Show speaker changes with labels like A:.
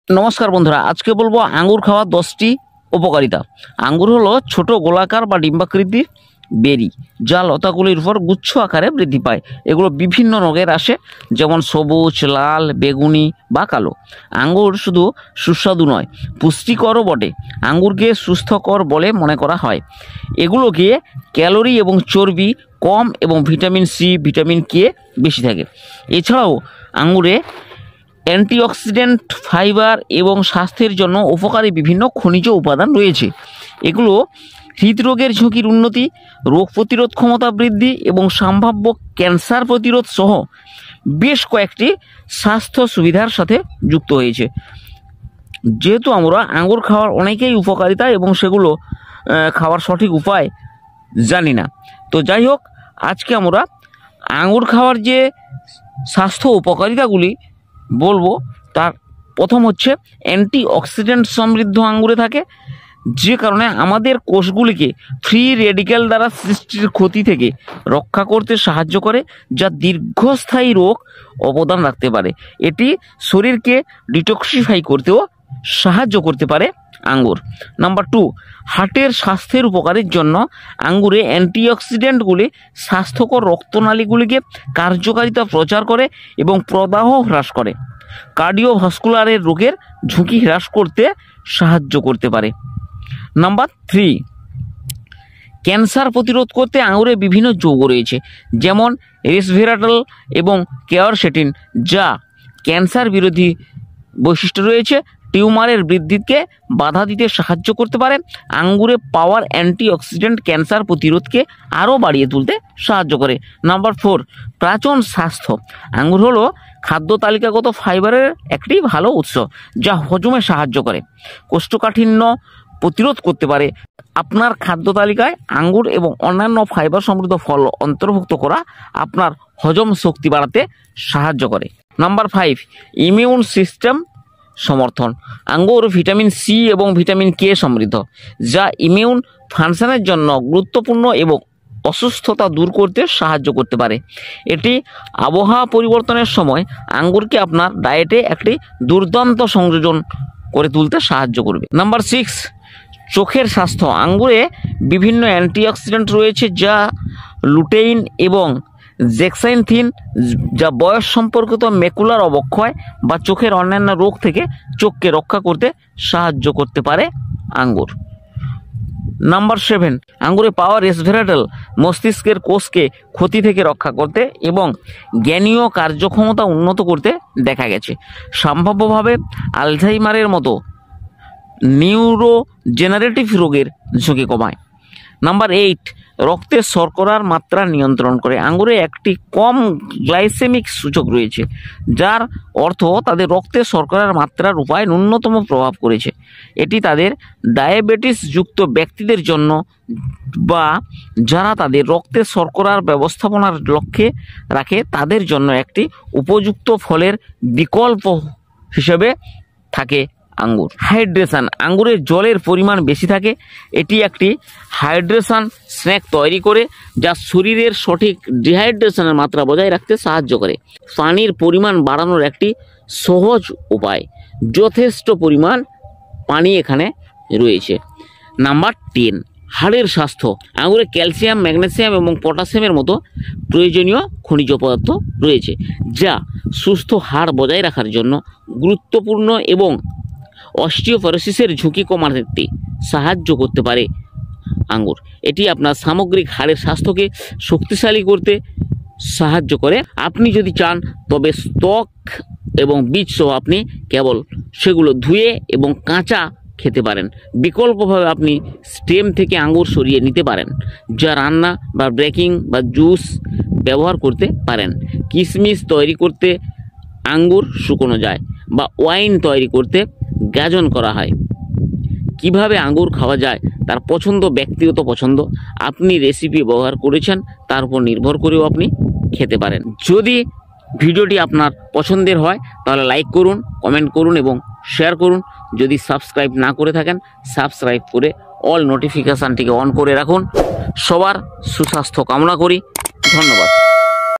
A: নমস্কার বন্ধুরা, আজকে বলবো আঙ্গুর খাওয়ার 10টি উপকারিতা। আঙ্গুর হলো ছোট গোলাকার বা ডিম্বাকৃতির বেরি, যা লতাগুলির উপর গুচ্ছ আকারে বৃদ্ধি পায়। এগুলো বিভিন্ন রঙের আসে, যেমন সবুজ, লাল, বেগুনি বা কালো। আঙ্গুর শুধু সুস্বাদু নয়, পুষ্টিকরও বটে। আঙ্গুরকে সুস্থকর বলে মনে করা হয়। এগুলোকে ক্যালোরি এবং চর্বি কম এবং ভিটামিন সি, ভিটামিন কে বেশি থাকে। এছাড়াও আঙ্গুরে অ্যান্টিঅক্সিডেন্ট, ফাইবার এবং স্বাস্থ্যের জন্য উপকারী বিভিন্ন খনিজ উপাদান রয়েছে। এগুলো হৃদরোগের ঝুঁকির উন্নতি, রোগ প্রতিরোধ ক্ষমতা বৃদ্ধি এবং সম্ভাব্য ক্যান্সার প্রতিরোধ সহ বেশ কয়েকটি স্বাস্থ্য সুবিধার সাথে যুক্ত হয়েছে। যেহেতু আমরা আঙ্গুর খাওয়ার অনেকেই উপকারিতা এবং সেগুলো খাওয়ার সঠিক উপায় জানি না, তো যাই হোক, আজকে আমরা আঙ্গুর খাওয়ার যে স্বাস্থ্য উপকারিতাগুলি বলবো। তার প্রথম হচ্ছে অ্যান্টিঅক্সিডেন্ট সমৃদ্ধ আঙ্গুরে থাকে, যে কারণে আমাদের কোষগুলিকে ফ্রি রেডিক্যাল দ্বারা সৃষ্টির ক্ষতি থেকে রক্ষা করতে সাহায্য করে, যা দীর্ঘস্থায়ী রোগ অবদান রাখতে পারে। এটি শরীরকে ডিটক্সিফাই করতেও সাহায্য করতে পারে আঙ্গুর। নাম্বার 2, হার্টের স্বাস্থ্যের উপকারের জন্য আঙ্গুরে অ্যান্টিঅক্সিডেন্টগুলি স্বাস্থ্যকর রক্তনালীগুলিকে কার্যকারিতা প্রচার করে এবং প্রদাহ হ্রাস করে। কার্ডিওভাস্কুলারের রোগের ঝুঁকি হ্রাস করতে সাহায্য করতে পারে। নাম্বার 3, ক্যান্সার প্রতিরোধ করতে আঙুরে বিভিন্ন যৌগ রয়েছে, যেমন রেসভেরাটল এবং কেয়ারসেটিন, যা ক্যান্সার বিরোধী বৈশিষ্ট্য রয়েছে, টিউমারের বৃদ্ধিকে বাধা দিতে সাহায্য করতে পারে। আঙ্গুরে পাওয়ার অ্যান্টিঅক্সিডেন্ট ক্যান্সার প্রতিরোধকে আরও বাড়িয়ে তুলতে সাহায্য করে। নাম্বার 4, পাচন স্বাস্থ্য। আঙ্গুর হলো খাদ্য তালিকাগত ফাইবারের একটি ভালো উৎস, যা হজমে সাহায্য করে, কোষ্ঠকাঠিন্য প্রতিরোধ করতে পারে। আপনার খাদ্য তালিকায় আঙ্গুর এবং অন্যান্য ফাইবার সমৃদ্ধ ফল অন্তর্ভুক্ত করা আপনার হজম শক্তি বাড়াতে সাহায্য করে। নাম্বার 5, ইমিউন সিস্টেম সমর্থন। আঙ্গুর ভিটামিন সি এবং ভিটামিন কে সমৃদ্ধ, যা ইমিউন ফাংশনের জন্য গুরুত্বপূর্ণ এবং অসুস্থতা দূর করতে সাহায্য করতে পারে। এটি আবহাওয়া পরিবর্তনের সময় আঙ্গুরকে আপনার ডায়েটে একটি দুর্দান্ত সংযোজন করে তুলতে সাহায্য করবে। নাম্বার 6, চোখের স্বাস্থ্য। আঙ্গুরে বিভিন্ন অ্যান্টিঅক্সিডেন্ট রয়েছে, যা লুটেইন এবং জেক্সাইনথিন, যা বয়স সম্পর্কিত ম্যাকুলার অবক্ষয় বা চোখের অন্যান্য রোগ থেকে চোখকে রক্ষা করতে সাহায্য করতে পারে আঙ্গুর। নাম্বার 7, আঙ্গুরে পাওয়া রেসভেরাটল মস্তিষ্কের কোষকে ক্ষতি থেকে রক্ষা করতে এবং জ্ঞানীয় কার্যক্ষমতা উন্নত করতে দেখা গেছে। সম্ভাব্যভাবে আলঝাইমারের মতো নিউরোজেনারেটিভ রোগের ঝুঁকি কমায়। নাম্বার 8, রক্তে শর্করার মাত্রা নিয়ন্ত্রণ করে। আঙ্গুরে একটি কম গ্লাইসেমিক সূচক রয়েছে, যার অর্থ তাদের রক্তে শর্করার মাত্রার উপায় ন্যূনতম প্রভাব করেছে। এটি তাদের ডায়াবেটিস যুক্ত ব্যক্তিদের জন্য বা যারা তাদের রক্তে শর্করার ব্যবস্থাপনার লক্ষ্যে রাখে তাদের জন্য একটি উপযুক্ত ফলের বিকল্প হিসেবে থাকে আঙ্গুর। হাইড্রেশন। আঙ্গুরে জলের পরিমাণ বেশি থাকে। এটি একটি হাইড্রেশন স্ন্যাক তৈরি করে, যা শরীরের সঠিক ডিহাইড্রেশনের মাত্রা বজায় রাখতে সাহায্য করে। পানির পরিমাণ বাড়ানোর একটি সহজ উপায়, যথেষ্ট পরিমাণ পানি এখানে রয়েছে। নাম্বার 10, হাড়ের স্বাস্থ্য। আঙ্গুরে ক্যালসিয়াম, ম্যাগনেসিয়াম এবং পটাশিয়ামের মতো প্রয়োজনীয় খনিজ পদার্থ রয়েছে, যা সুস্থ হাড় বজায় রাখার জন্য গুরুত্বপূর্ণ এবং অস্টিওপরোসিসের ঝুঁকি কমাতে সাহায্য করতে পারে আঙ্গুর। এটি আপনার সামগ্রিক হাড়ের স্বাস্থ্যকে শক্তিশালী করতে সাহায্য করে। আপনি যদি চান তবে ত্বক এবং বীজ সহ আপনি কেবল সেগুলো ধুয়ে এবং কাঁচা খেতে পারেন। বিকল্পভাবে আপনি স্টেম থেকে আঙ্গুর সরিয়ে নিতে পারেন, যা রান্না বা বেকিং বা জুস ব্যবহার করতে পারেন। কিশমিশ তৈরি করতে আঙ্গুর শুকনো যায় বা ওয়াইন তৈরি করতে গাজন করা হয়। কিভাবে আঙ্গুর খাওয়া যায় তার ব্যক্তিগত পছন্দ। আপনি রেসিপি ব্যবহার করেছেন তার উপর নির্ভর করেও আপনি খেতে পারেন। যদি ভিডিওটি আপনার পছন্দের হয় তাহলে লাইক করুন, কমেন্ট করুন এবং শেয়ার করুন। যদি সাবস্ক্রাইব না করে থাকেন, সাবস্ক্রাইব করে অল নোটিফিকেশানটিকে অন করে রাখুন। সবার সুস্বাস্থ্য কামনা করি। ধন্যবাদ।